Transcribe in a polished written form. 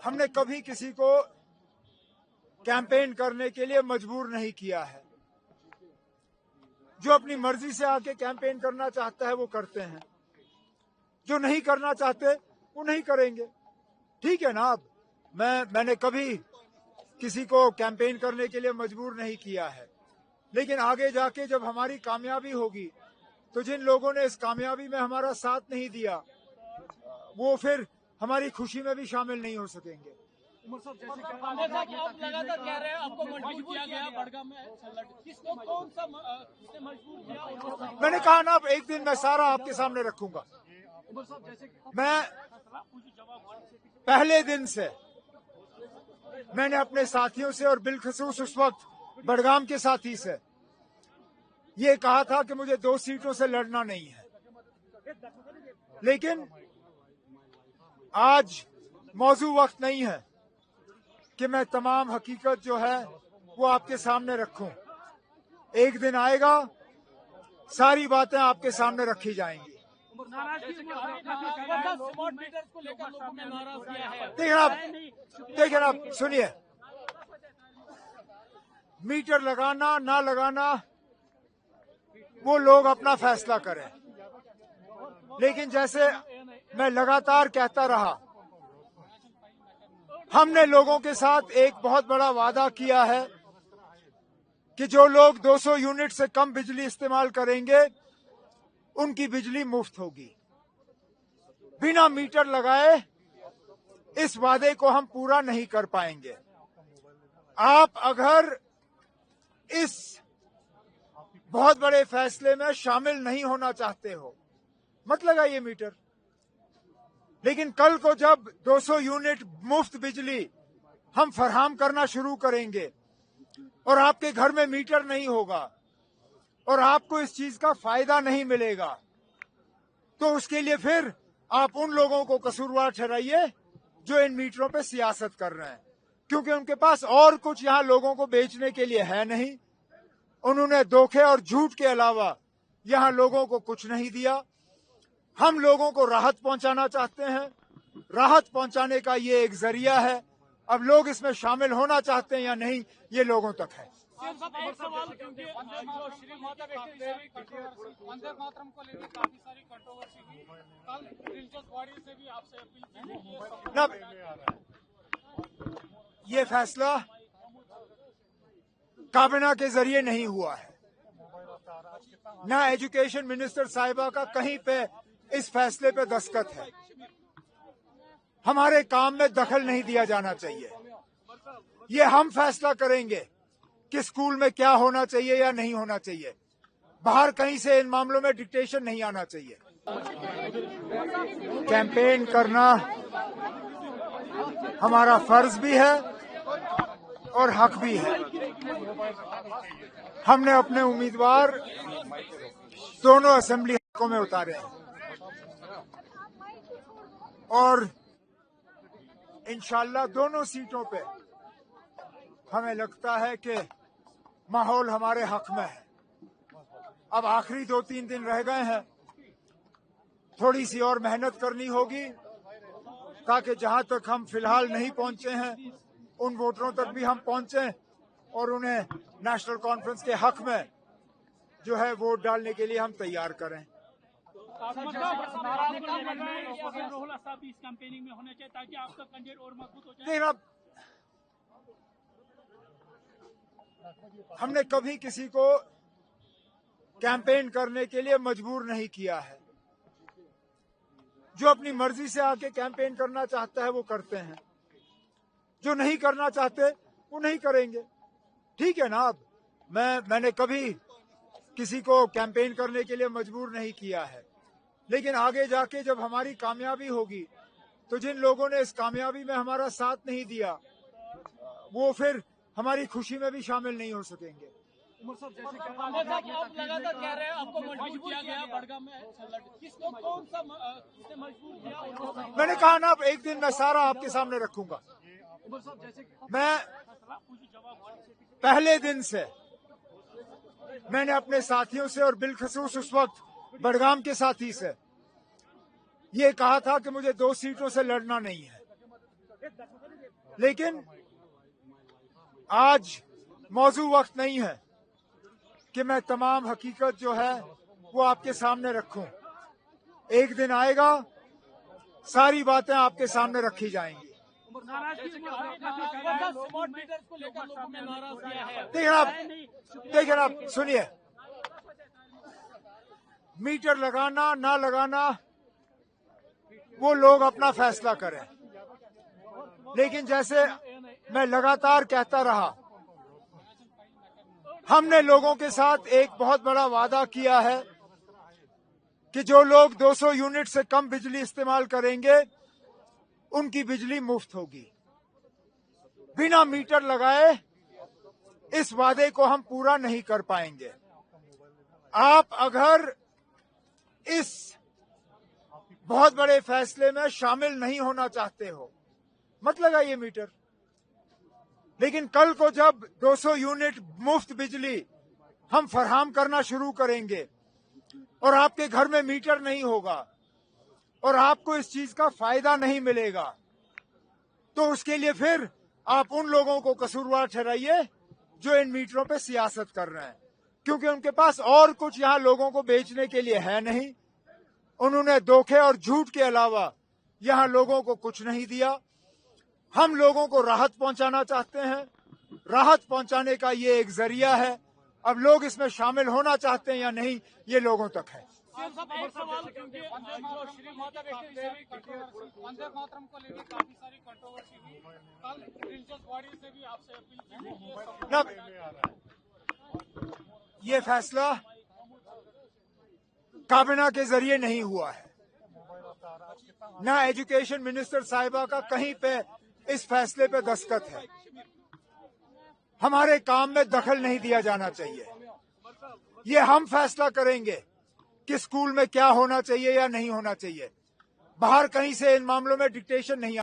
हमने कभी किसी को कैंपेन करने के लिए मजबूर नहीं किया है। जो अपनी मर्जी से आके कैंपेन करना चाहता है वो करते हैं, जो नहीं करना चाहते वो नहीं करेंगे। ठीक है ना। अब मैंने कभी किसी को कैंपेन करने के लिए मजबूर नहीं किया है, लेकिन आगे जाके जब हमारी कामयाबी होगी तो जिन लोगों ने इस कामयाबी में हमारा साथ नहीं दिया वो फिर हमारी खुशी में भी शामिल नहीं हो सकेंगे। आप लगातार कह रहे हैं आपको मजबूर किया गया बड़गाम में, किसको कौन सा मजबूर किया? मैंने कहा ना, अब एक दिन मैं सारा आपके सामने रखूंगा। मैं पहले दिन से मैंने अपने साथियों से और बिलखसूस उस वक्त बड़गाम के साथी से ये कहा था कि मुझे 2 सीटों से लड़ना नहीं है, लेकिन आज मौजू वक्त नहीं है कि मैं तमाम हकीकत जो है वो आपके सामने रखूं। एक दिन आएगा, सारी बातें आपके सामने रखी जाएंगी। देखिए आप सुनिए, मीटर लगाना ना लगाना वो लोग अपना फैसला करें, लेकिन जैसे मैं लगातार कहता रहा, हमने लोगों के साथ एक बहुत बड़ा वादा किया है कि जो लोग 200 यूनिट से कम बिजली इस्तेमाल करेंगे उनकी बिजली मुफ्त होगी। बिना मीटर लगाए इस वादे को हम पूरा नहीं कर पाएंगे। आप अगर इस बहुत बड़े फैसले में शामिल नहीं होना चाहते हो, मत लगाइए मीटर। लेकिन कल को जब 200 यूनिट मुफ्त बिजली हम फराहम करना शुरू करेंगे और आपके घर में मीटर नहीं होगा और आपको इस चीज का फायदा नहीं मिलेगा, तो उसके लिए फिर आप उन लोगों को कसूरवार ठहराइए जो इन मीटरों पे सियासत कर रहे हैं, क्योंकि उनके पास और कुछ यहाँ लोगों को बेचने के लिए है नहीं। उन्होंने धोखे और झूठ के अलावा यहाँ लोगों को कुछ नहीं दिया। हम लोगों को राहत पहुंचाना चाहते हैं, राहत पहुंचाने का ये एक जरिया है। अब लोग इसमें शामिल होना चाहते हैं या नहीं, ये लोगों तक है। एक सवाल, क्योंकि जो श्री माता वंदे मातरम को लेकर काफी सारी कंट्रोवर्सी हुई, कल रिलीजियस बॉडी से भी आपसे अपील की। ये फैसला काबिना के जरिए नहीं हुआ है, ना एजुकेशन मिनिस्टर साहिबा का कहीं पे इस फैसले पे दस्तखत है। हमारे काम में दखल नहीं दिया जाना चाहिए। ये हम फैसला करेंगे कि स्कूल में क्या होना चाहिए या नहीं होना चाहिए। बाहर कहीं से इन मामलों में डिक्टेशन नहीं आना चाहिए। कैंपेन करना हमारा फर्ज भी है और हक भी है। हमने अपने उम्मीदवार दोनों असेंबली हलकों में उतारे हैं और इंशाल्लाह दोनों सीटों पे हमें लगता है कि माहौल हमारे हक में है। अब आखिरी 2-3 दिन रह गए हैं, थोड़ी सी और मेहनत करनी होगी ताकि जहां तक हम फिलहाल नहीं पहुंचे हैं उन वोटरों तक भी हम पहुंचे और उन्हें नेशनल कॉन्फ्रेंस के हक में जो है वोट डालने के लिए हम तैयार करें। राहुल साहब इस कैंपेनिंग में होने चाहिए ताकि आपका कैंडिडेट और मजबूत हो जाए। हमने कभी किसी को कैंपेन करने के लिए मजबूर नहीं किया है। जो अपनी मर्जी से आके कैंपेन करना चाहता है वो करते हैं, जो नहीं करना चाहते वो नहीं करेंगे। ठीक है ना। अब मैंने कभी किसी को कैंपेन करने के लिए मजबूर नहीं किया है, लेकिन आगे जाके जब हमारी कामयाबी होगी तो जिन लोगों ने इस कामयाबी में हमारा साथ नहीं दिया वो फिर हमारी खुशी में भी शामिल नहीं हो सकेंगे। आप लगातार कह रहे हैं आपको मजबूर किया गया बड़गाम में, किसको कौन सा मजबूर किया? मैंने कहा ना, अब एक दिन मैं सारा आपके सामने रखूंगा। मैं पहले दिन से मैंने अपने साथियों से और बिलखसूस उस वक्त बड़गाम के साथी से ये कहा था कि मुझे 2 सीटों से लड़ना नहीं है, लेकिन आज मौजू वक्त नहीं है कि मैं तमाम हकीकत जो है वो आपके सामने रखूं। एक दिन आएगा, सारी बातें आपके सामने रखी जाएंगी। स्मार्ट मीटर्स को लेकर लोगों में नाराजगी है। देखिए आप सुनिए, मीटर लगाना ना लगाना वो लोग अपना फैसला करें, लेकिन जैसे मैं लगातार कहता रहा, हमने लोगों के साथ एक बहुत बड़ा वादा किया है कि जो लोग 200 यूनिट से कम बिजली इस्तेमाल करेंगे उनकी बिजली मुफ्त होगी। बिना मीटर लगाए इस वादे को हम पूरा नहीं कर पाएंगे। आप अगर इस बहुत बड़े फैसले में शामिल नहीं होना चाहते हो, मत लगाइए मीटर। लेकिन कल को जब 200 यूनिट मुफ्त बिजली हम फराहम करना शुरू करेंगे और आपके घर में मीटर नहीं होगा और आपको इस चीज का फायदा नहीं मिलेगा, तो उसके लिए फिर आप उन लोगों को कसूरवार ठहराइए जो इन मीटरों पे सियासत कर रहे हैं, क्योंकि उनके पास और कुछ यहाँ लोगों को बेचने के लिए है नहीं। उन्होंने धोखे और झूठ के अलावा यहाँ लोगों को कुछ नहीं दिया। हम लोगों को राहत पहुंचाना चाहते हैं, राहत पहुंचाने का ये एक जरिया है। अब लोग इसमें शामिल होना चाहते हैं या नहीं, ये लोगों तक है। एक सवाल, क्योंकि जो श्री माता वैष्णो देवी कंट्रोवर्सी, वंदे मातरम को लेकर काफी सारी कंट्रोवर्सी हुई। कल रिलीजियस बॉडी से भी आपसे अपील की। ये फैसला काबिना के जरिए नहीं हुआ है, ना एजुकेशन मिनिस्टर साहिबा का कहीं पे इस फैसले पे दस्तखत है। हमारे काम में दखल नहीं दिया जाना चाहिए। ये हम फैसला करेंगे कि स्कूल में क्या होना चाहिए या नहीं होना चाहिए। बाहर कहीं से इन मामलों में डिक्टेशन नहीं आ